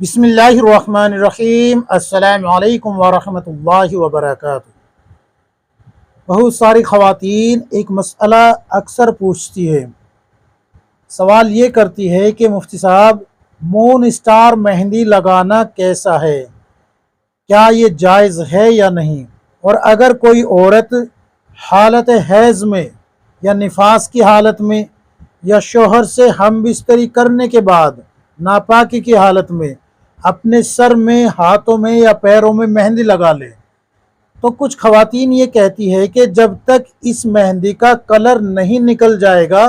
बिस्मिल्लाहिर्रहमानिर्रहीम। अस्सलामु अलैकुम वरहमतुल्लाहि वबरकातुहू। बहुत सारी ख़वातीन एक मसला अक्सर पूछती है। सवाल ये करती है कि मुफ्ती साहब, मून स्टार मेहंदी लगाना कैसा है, क्या ये जायज़ है या नहीं? और अगर कोई औरत हालत हैज़ में या निफास की हालत में या शोहर से हम बिस्तरी करने के बाद नापाकी की हालत में अपने सर में, हाथों में या पैरों में मेहंदी लगा ले, तो कुछ ख़वातीन ये कहती है कि जब तक इस मेहंदी का कलर नहीं निकल जाएगा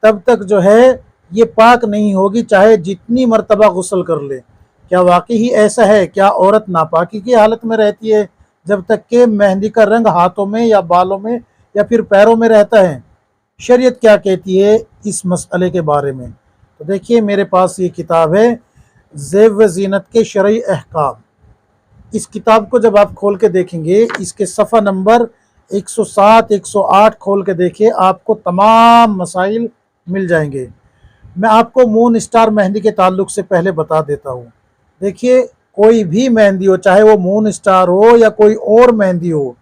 तब तक जो है ये पाक नहीं होगी, चाहे जितनी मर्तबा गुस्ल कर ले। क्या वाकई ही ऐसा है? क्या औरत नापाकी की हालत में रहती है जब तक कि मेहंदी का रंग हाथों में या बालों में या फिर पैरों में रहता है? शरीयत क्या कहती है इस मसले के बारे में? तो देखिए, मेरे पास ये किताब है ज़ेब व ज़ीनत के शरई अहकाम। इस किताब को जब आप खोल के देखेंगे, इसके सफ़ा नंबर 107 108 खोल के देखिए, आपको तमाम मसाइल मिल जाएंगे। मैं आपको मून स्टार मेहंदी के ताल्लुक से पहले बता देता हूँ। देखिए, कोई भी मेहंदी हो, चाहे वो मून स्टार हो या कोई और मेहंदी हो,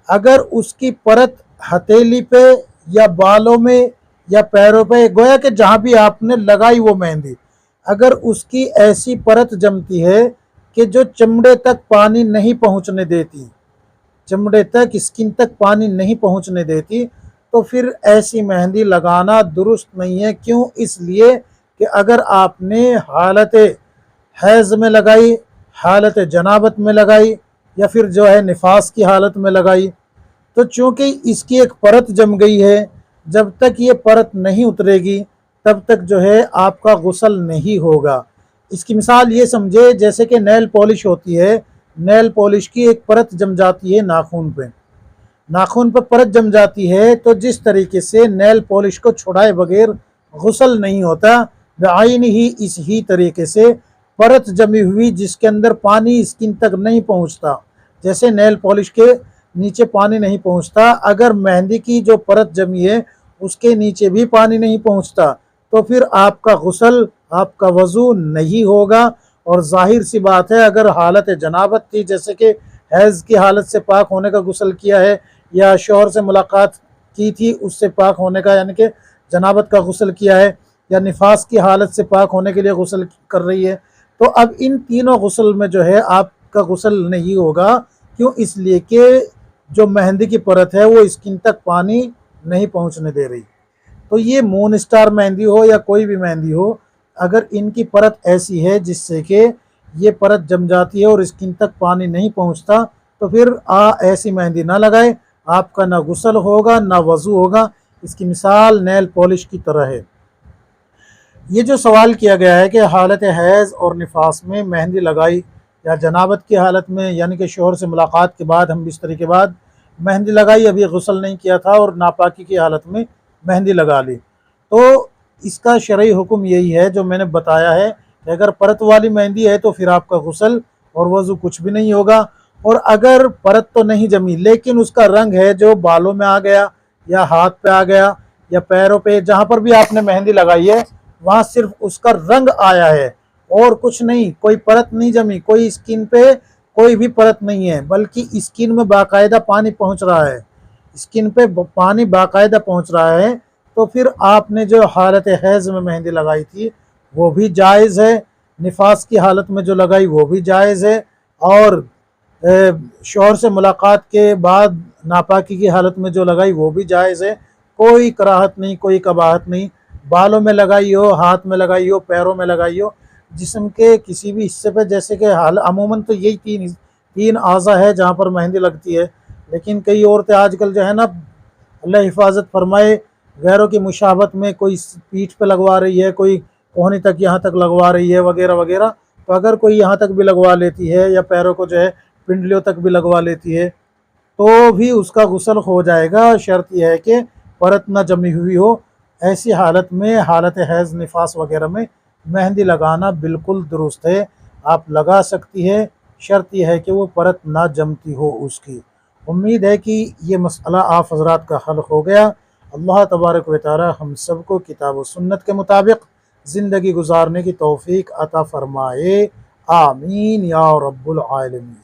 अगर उसकी परत हथेली पे या बालों में या पैरों पे, गोया कि जहाँ भी आपने लगाई वो मेहंदी, अगर उसकी ऐसी परत जमती है कि जो चमड़े तक पानी नहीं पहुँचने देती, चमड़े तक, स्किन तक पानी नहीं पहुँचने देती, तो फिर ऐसी मेहंदी लगाना दुरुस्त नहीं है। क्यों? इसलिए कि अगर आपने हालत हैज़ में लगाई, हालत जनाबत में लगाई या फिर जो है निफास की हालत में लगाई, तो चूँकि इसकी एक परत जम गई है, जब तक ये परत नहीं उतरेगी तब तक जो है आपका गुस्ल नहीं होगा। इसकी मिसाल ये समझे जैसे कि नेल पॉलिश होती है, नेल पॉलिश की एक परत जम जाती है नाखून पे, नाखून पर परत जम जाती है, तो जिस तरीके से नेल पॉलिश को छुड़ाए बगैर गुस्ल नहीं होता, बेआइन ही इस ही तरीके से परत जमी हुई जिसके अंदर पानी स्किन तक नहीं पहुंचता, जैसे नेल पॉलिश के नीचे पानी नहीं पहुंचता, अगर मेहंदी की जो परत जमी है उसके नीचे भी पानी नहीं पहुंचता, तो फिर आपका गुस्ल, आपका वज़ू नहीं होगा। और जाहिर सी बात है, अगर हालत जनाबत थी, जैसे कि हैज़ की हालत से पाक होने का गुस्ल किया है या शौहर से मुलाकात की थी उससे पाक होने का, यानी कि जनाबत का गुस्ल किया है, या निफास की हालत से पाक होने के लिए गुस्ल कर रही है, तो अब इन तीनों गुस्ल में जो है आपका गुस्ल नहीं होगा। क्यों? इसलिए कि जो मेहंदी की परत है वो स्किन तक पानी नहीं पहुंचने दे रही। तो ये मून स्टार मेहंदी हो या कोई भी मेहंदी हो, अगर इनकी परत ऐसी है जिससे कि ये परत जम जाती है और स्किन तक पानी नहीं पहुंचता, तो फिर ऐसी मेहंदी ना लगाए, आपका ना गुस्ल होगा ना वज़ू होगा। इसकी मिसाल नेल पॉलिश की तरह है। ये जो सवाल किया गया है कि हालत हैज़ और निफास में मेहंदी लगाई या जनाबत की हालत में, यानी कि शौहर से मुलाकात के बाद, हम बिस्तरी के बाद मेहंदी लगाई, अभी गुस्ल नहीं किया था और नापाकी की हालत में मेहंदी लगा ली, तो इसका शरई हुक्म यही है जो मैंने बताया है कि अगर परत वाली मेहंदी है तो फिर आपका गुस्ल और वज़ू कुछ भी नहीं होगा। और अगर परत तो नहीं जमी लेकिन उसका रंग है जो बालों में आ गया या हाथ पे आ गया या पैरों पे, जहाँ पर भी आपने मेहंदी लगाई है वहाँ सिर्फ उसका रंग आया है और कुछ नहीं, कोई परत नहीं जमी, कोई स्किन पे कोई भी परत नहीं है, बल्कि स्किन में बाकायदा पानी पहुँच रहा है, स्किन पे पानी बाकायदा पहुँच रहा है, तो फिर आपने जो हालत हैज़ में मेहंदी लगाई थी वो भी जायज़ है, निफास की हालत में जो लगाई वो भी जायज़ है, और शौहर से मुलाकात के बाद नापाकी की हालत में जो लगाई वो भी जायज़ है। कोई कराहत नहीं, कोई कबाहत नहीं। बालों में लगाई हो, हाथ में लगाई हो, पैरों में लगाई हो, जिस्म के किसी भी हिस्से पे, जैसे कि हाल अमूमन तो यही तीन आज़ा है जहाँ पर मेहंदी लगती है, लेकिन कई औरतें आजकल जो है ना, अल्लाह हिफाजत फरमाए, गैरों की मुशाबत में कोई पीठ पे लगवा रही है, कोई कोहनी तक यहाँ तक लगवा रही है वगैरह वगैरह। तो अगर कोई यहाँ तक भी लगवा लेती है या पैरों को जो है पिंडलियों तक भी लगवा लेती है तो भी उसका गुस्ल हो जाएगा। शर्त यह है कि परत ना जमी हुई हो। ऐसी हालत में, हालत हैज़, निफास वगैरह में मेहंदी लगाना बिल्कुल दुरुस्त है, आप लगा सकती है, शर्त यह है कि वो परत ना जमती हो उसकी। उम्मीद है कि ये मसला आप हज़रात का हल हो गया। अल्लाह तबारक व तआला हम सबको किताब व सुन्नत के मुताबिक ज़िंदगी गुजारने की तौफ़ीक अता फ़रमाए। आमीन या रब्बुल आलमीन।